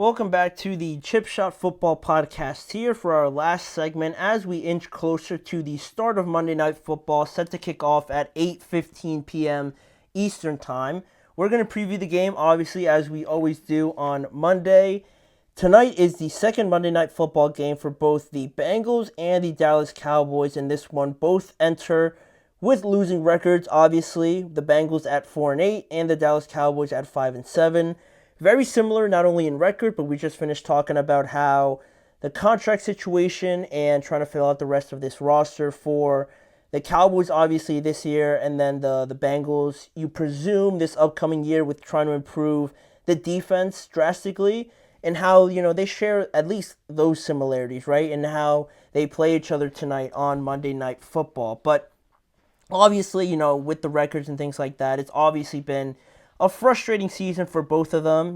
Welcome back to the Chip Shot Football Podcast here for our last segment as we inch closer to the start of Monday Night Football set to kick off at 8:15 p.m. Eastern Time. We're going to preview the game, obviously, as we always do on Monday. Tonight is the second Monday Night Football game for both the Bengals and the Dallas Cowboys, and this one both enter with losing records, obviously. The Bengals at 4-8 and the Dallas Cowboys at 5-7. Very similar, not only in record, but we just finished talking about how the contract situation and trying to fill out the rest of this roster for the Cowboys, obviously, this year, and then the Bengals, you presume this upcoming year with trying to improve the defense drastically, and how, they share at least those similarities, right? And how they play each other tonight on Monday Night Football. But obviously, with the records and things like that, it's obviously been a frustrating season for both of them,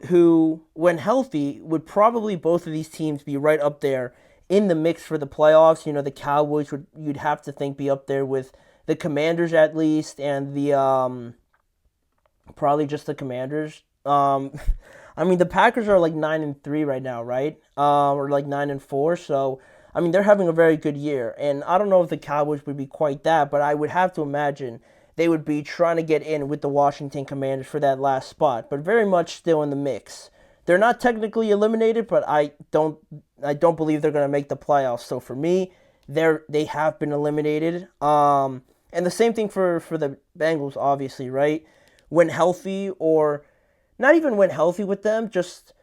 who, when healthy, would probably both of these teams be right up there in the mix for the playoffs. The Cowboys you'd have to think, be up there with the Commanders at least, and the probably just the Commanders. The Packers are like 9-3 right now, right? Or like 9-4. So, they're having a very good year, and I don't know if the Cowboys would be quite that, but I would have to imagine they would be trying to get in with the Washington Commanders for that last spot, but very much still in the mix. They're not technically eliminated, but I don't believe they're going to make the playoffs. So for me, they have been eliminated. And the same thing for the Bengals, obviously, right? When healthy, or not even when healthy with them, just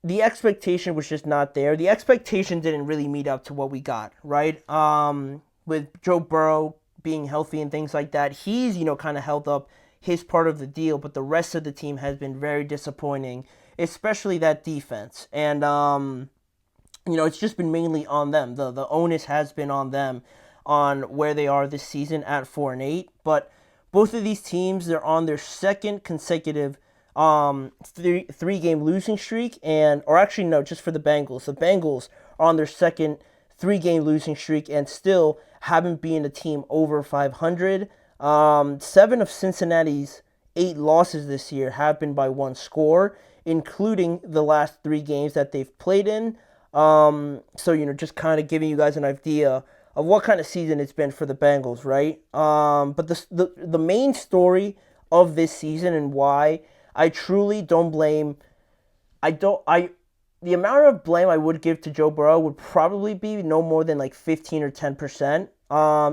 the expectation was just not there. The expectation didn't really meet up to what we got, right? With Joe Burrow being healthy and things like that, he's, kind of held up his part of the deal, but the rest of the team has been very disappointing, especially that defense. And, it's just been mainly on them. The onus has been on them on where they are this season at 4-8. But both of these teams, they're on their second consecutive three-game losing streak, just for the Bengals. The Bengals are on their second three-game losing streak and still haven't been a team over 500. 7 of Cincinnati's 8 losses this year have been by one score, including the last 3 games that they've played in. Just kind of giving you guys an idea of what kind of season it's been for the Bengals, right? But the main story of this season, and why I truly don't blame, the amount of blame I would give to Joe Burrow would probably be no more than like 15 or 10%,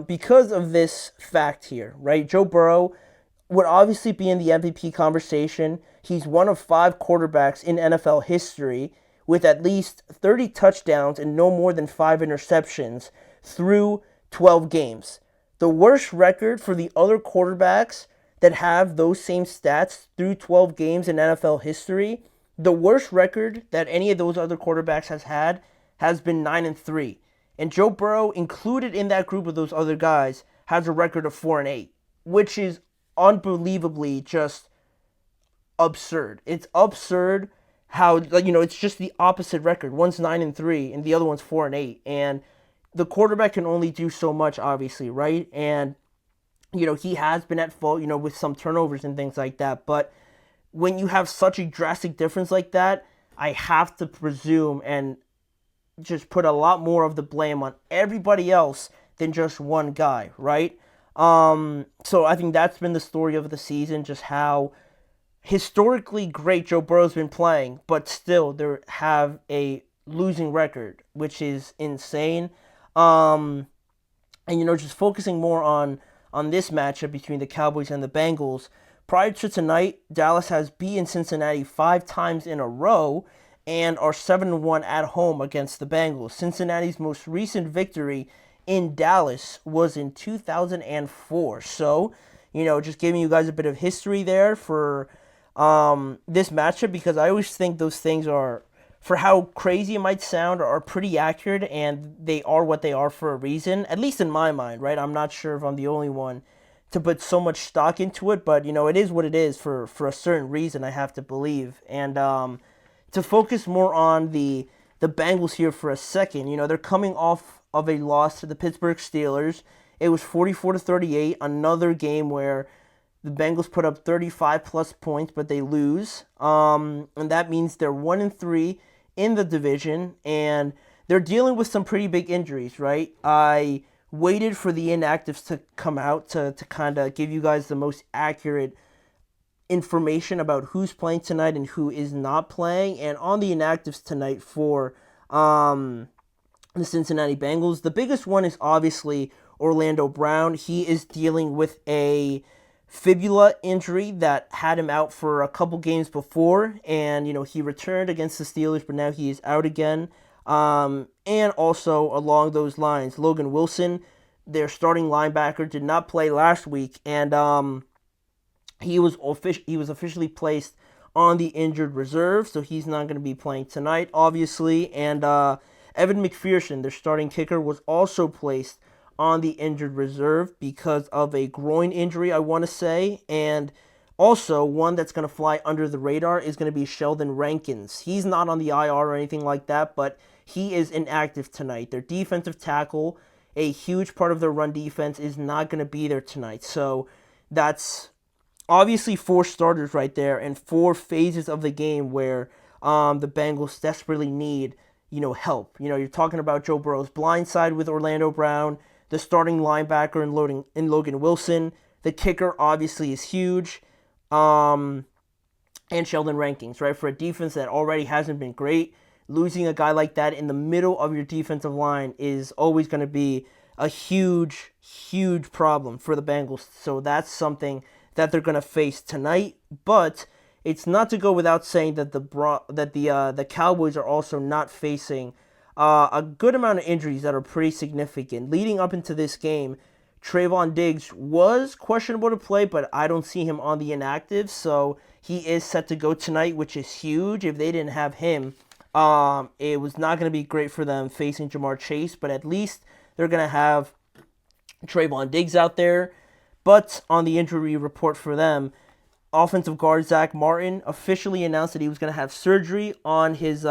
because of this fact here, right? Joe Burrow would obviously be in the MVP conversation. He's one of 5 quarterbacks in NFL history with at least 30 touchdowns and no more than 5 interceptions through 12 games. The worst record for the other quarterbacks that have those same stats through 12 games in NFL history, the worst record that any of those other quarterbacks has had has been 9-3. And Joe Burrow, included in that group of those other guys, has a record of 4-8, which is unbelievably just absurd. It's absurd how, it's just the opposite record. One's 9-3 and the other one's 4-8. And the quarterback can only do so much, obviously, right? And, he has been at fault, with some turnovers and things like that. But when you have such a drastic difference like that, I have to presume and just put a lot more of the blame on everybody else than just one guy, right? So I think that's been the story of the season, just how historically great Joe Burrow's been playing, but still they have a losing record, which is insane. And just focusing more on this matchup between the Cowboys and the Bengals. Prior to tonight, Dallas has beaten Cincinnati 5 times in a row and are 7-1 at home against the Bengals. Cincinnati's most recent victory in Dallas was in 2004. So, just giving you guys a bit of history there for this matchup, because I always think those things are, for how crazy it might sound, are pretty accurate, and they are what they are for a reason, at least in my mind, right? I'm not sure if I'm the only one to put so much stock into it, but, it is what it is for a certain reason, I have to believe. And to focus more on the Bengals here for a second, they're coming off of a loss to the Pittsburgh Steelers. It was 44-38, another game where The Bengals put up 35 plus points, but they lose. And that means they're 1-3 in the division, and they're dealing with some pretty big injuries, right? I waited for the inactives to come out to kind of give you guys the most accurate information about who's playing tonight and who is not playing. And on the inactives tonight for the Cincinnati Bengals, the biggest one is obviously Orlando Brown. He is dealing with a fibula injury that had him out for a couple games before, and he returned against the Steelers, but now he is out again. And also along those lines, Logan Wilson, their starting linebacker, did not play last week, and he was officially placed on the injured reserve, so he's not going to be playing tonight, obviously. And Evan McPherson, their starting kicker, was also placed on the injured reserve because of a groin injury, I want to say. And also, one that's going to fly under the radar is going to be Sheldon Rankins. He's not on the IR or anything like that, but he is inactive tonight. Their defensive tackle, a huge part of their run defense, is not going to be there tonight. So that's obviously 4 starters right there and 4 phases of the game where the Bengals desperately need help. You're talking about Joe Burrow's blind side with Orlando Brown, the starting linebacker in Logan Wilson. The kicker obviously is huge. And Sheldon Rankins, right? For a defense that already hasn't been great, losing a guy like that in the middle of your defensive line is always going to be a huge, huge problem for the Bengals. So that's something that they're going to face tonight. But it's not to go without saying that the Cowboys are also not facing a good amount of injuries that are pretty significant. Leading up into this game, Trayvon Diggs was questionable to play, but I don't see him on the inactive, so he is set to go tonight, which is huge. If they didn't have him, it was not going to be great for them facing Jamar Chase, but at least they're going to have Trayvon Diggs out there. But on the injury report for them, offensive guard Zach Martin officially announced that he was going to have surgery on his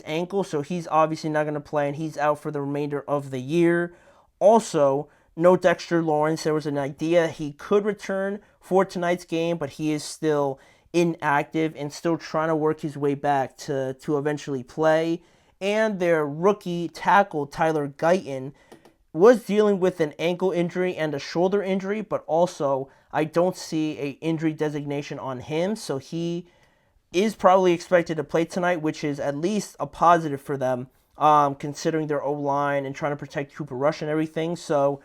ankle, so he's obviously not going to play, and he's out for the remainder of the year. Also, no Dexter Lawrence. There was an idea he could return for tonight's game, but he is still inactive and still trying to work his way back to eventually play. And their rookie tackle, Tyler Guyton, was dealing with an ankle injury and a shoulder injury, but also I don't see an injury designation on him, so he is probably expected to play tonight, which is at least a positive for them, considering their O-line and trying to protect Cooper Rush and everything. So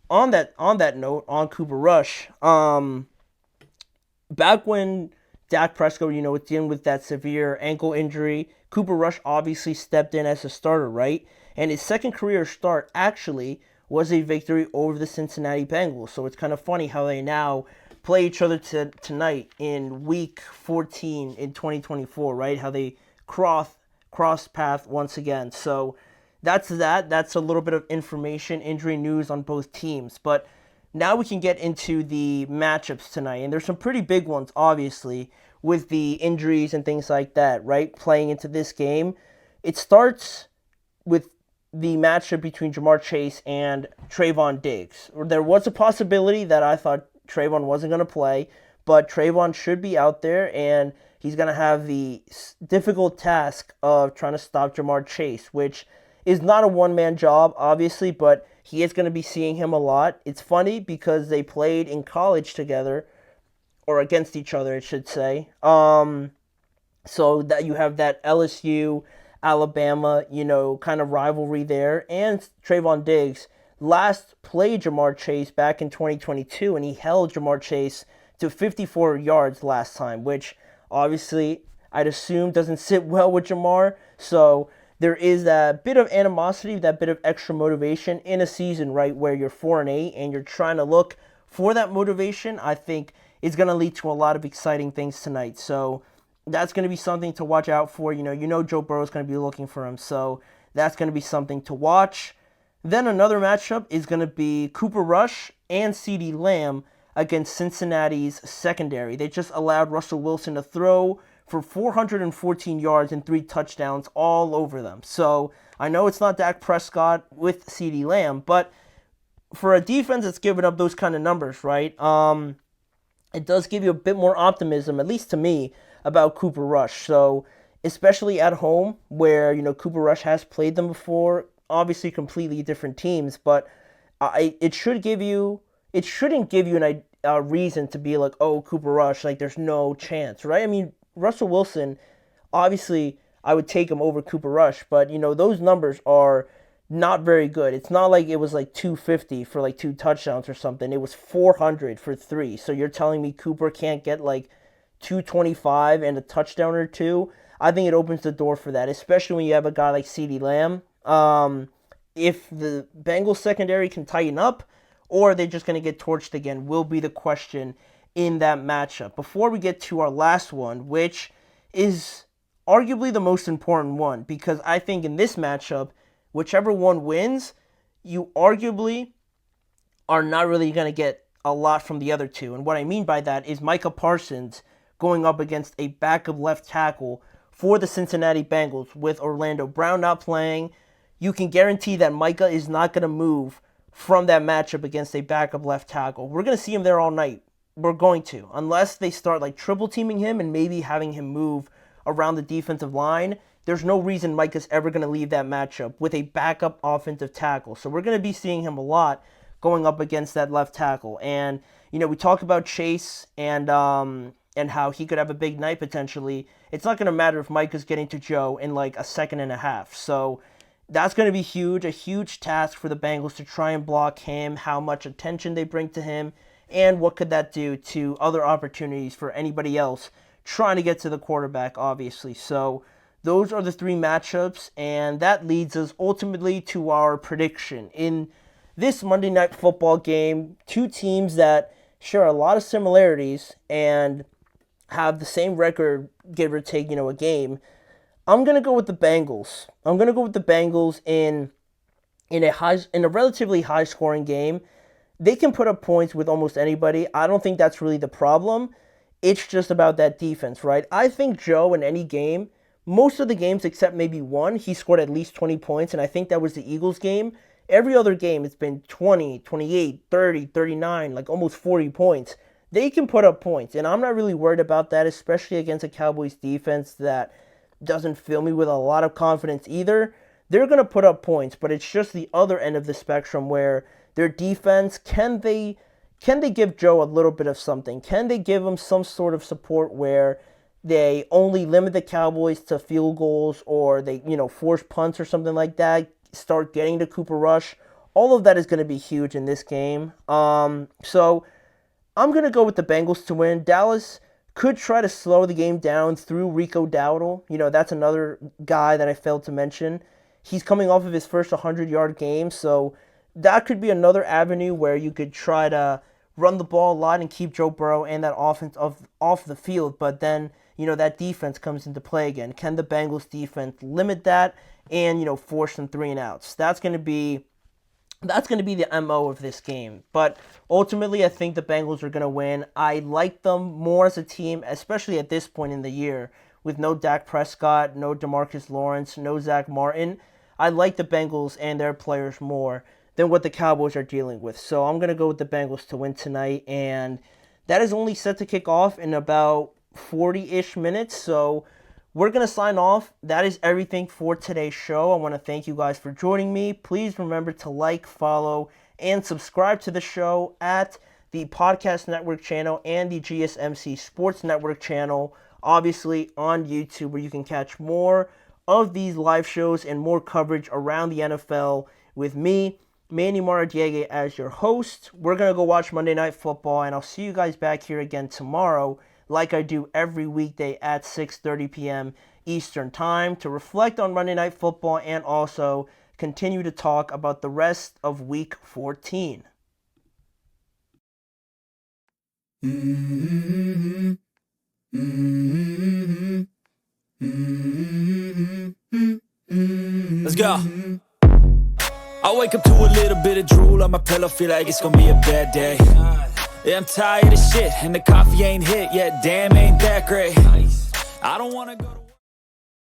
on that note, on Cooper Rush, back when Dak Prescott, was dealing with that severe ankle injury, Cooper Rush obviously stepped in as a starter, right? And his second career start actually was a victory over the Cincinnati Bengals. So it's kind of funny how they now play each other tonight in Week 14 in 2024, right? How they cross path once again. So that's that. That's a little bit of information, injury news on both teams. But now we can get into the matchups tonight. And there's some pretty big ones, obviously, with the injuries and things like that, right? Playing into this game. It starts with the matchup between Jamar Chase and Trayvon Diggs. There was a possibility that I thought Trayvon wasn't going to play, but Trayvon should be out there, and he's going to have the difficult task of trying to stop Jamar Chase, which is not a one-man job, obviously, but he is going to be seeing him a lot. It's funny because they played in college together, or against each other, I should say. So that you have that LSU Alabama, kind of rivalry there. And Trayvon Diggs last played Jamar Chase back in 2022, and he held Jamar Chase to 54 yards last time, which obviously I'd assume doesn't sit well with Jamar. So there is that bit of animosity, that bit of extra motivation in a season, right, where you're 4-8 and you're trying to look for that motivation. I think is going to lead to a lot of exciting things tonight. So that's going to be something to watch out for. Joe Burrow is going to be looking for him. So that's going to be something to watch. Then another matchup is going to be Cooper Rush and CeeDee Lamb against Cincinnati's secondary. They just allowed Russell Wilson to throw for 414 yards and 3 touchdowns all over them. So I know it's not Dak Prescott with CeeDee Lamb, but for a defense that's given up those kind of numbers, right? it does give you a bit more optimism, at least to me, about Cooper Rush. So, especially at home, where, Cooper Rush has played them before, obviously completely different teams, but it shouldn't give you a reason to be like, oh, Cooper Rush, like there's no chance, right? I mean, Russell Wilson, obviously, I would take him over Cooper Rush, but those numbers are not very good. It's not like it was like 250 for like 2 touchdowns or something. It was 400 for 3. So you're telling me Cooper can't get like 225 and a touchdown or 2? I think it opens the door for that, especially when you have a guy like CeeDee Lamb. If the Bengals secondary can tighten up, or are they just going to get torched again, will be the question in that matchup. Before we get to our last one, which is arguably the most important one, because I think in this matchup, whichever one wins, you arguably are not really going to get a lot from the other two. And what I mean by that is Micah Parsons going up against a backup left tackle for the Cincinnati Bengals with Orlando Brown not playing. You can guarantee that Micah is not going to move from that matchup against a backup left tackle. We're going to see him there all night. We're going to. Unless they start like triple teaming him and maybe having him move around the defensive line, there's no reason Micah's ever going to leave that matchup with a backup offensive tackle. So we're going to be seeing him a lot going up against that left tackle. And, we talk about Chase and how he could have a big night potentially. It's not going to matter if Micah's getting to Joe in like a second and a half. So that's going to be huge, a huge task for the Bengals to try and block him, how much attention they bring to him, and what could that do to other opportunities for anybody else trying to get to the quarterback, obviously. So those are the 3 matchups, and that leads us ultimately to our prediction. In this Monday Night Football game, 2 teams that share a lot of similarities and have the same record, give or take, a game. I'm going to go with the Bengals. I'm going to go with the Bengals in a relatively high-scoring game. They can put up points with almost anybody. I don't think that's really the problem. It's just about that defense, right? I think Joe in any game, most of the games except maybe one, he scored at least 20 points, and I think that was the Eagles game. Every other game, it's been 20, 28, 30, 39, like almost 40 points. They can put up points, and I'm not really worried about that, especially against a Cowboys defense that doesn't fill me with a lot of confidence either. They're going to put up points, but it's just the other end of the spectrum where their defense, can they give Joe a little bit of something? Can they give him some sort of support where they only limit the Cowboys to field goals, or they, force punts or something like that, start getting to Cooper Rush? All of that is going to be huge in this game. So I'm going to go with the Bengals to win. Dallas could try to slow the game down through Rico Dowdle. That's another guy that I failed to mention. He's coming off of his first 100-yard game, so that could be another avenue where you could try to run the ball a lot and keep Joe Burrow and that offense off the field. But then, that defense comes into play again. Can the Bengals defense limit that and, force some 3 and outs? That's going to be the MO of this game. But ultimately, I think the Bengals are going to win. I like them more as a team, especially at this point in the year, with no Dak Prescott, no DeMarcus Lawrence, no Zach Martin. I like the Bengals and their players more than what the Cowboys are dealing with. So I'm going to go with the Bengals to win tonight. And that is only set to kick off in about 40-ish minutes. So we're going to sign off. That is everything for today's show. I want to thank you guys for joining me. Please remember to like, follow, and subscribe to the show at the Podcast Network channel and the GSMC Sports Network channel, obviously on YouTube, where you can catch more of these live shows and more coverage around the NFL with me, Manny Maradiaga, as your host. We're going to go watch Monday Night Football, and I'll see you guys back here again tomorrow, like I do every weekday at 6:30 p.m. Eastern Time, to reflect on Monday Night Football and also continue to talk about the rest of Week 14. Let's go. I wake up to a little bit of drool on my pillow, feel like it's gonna be a bad day. Yeah, I'm tired of shit, and the coffee ain't hit yet, damn, ain't that great. I don't wanna go to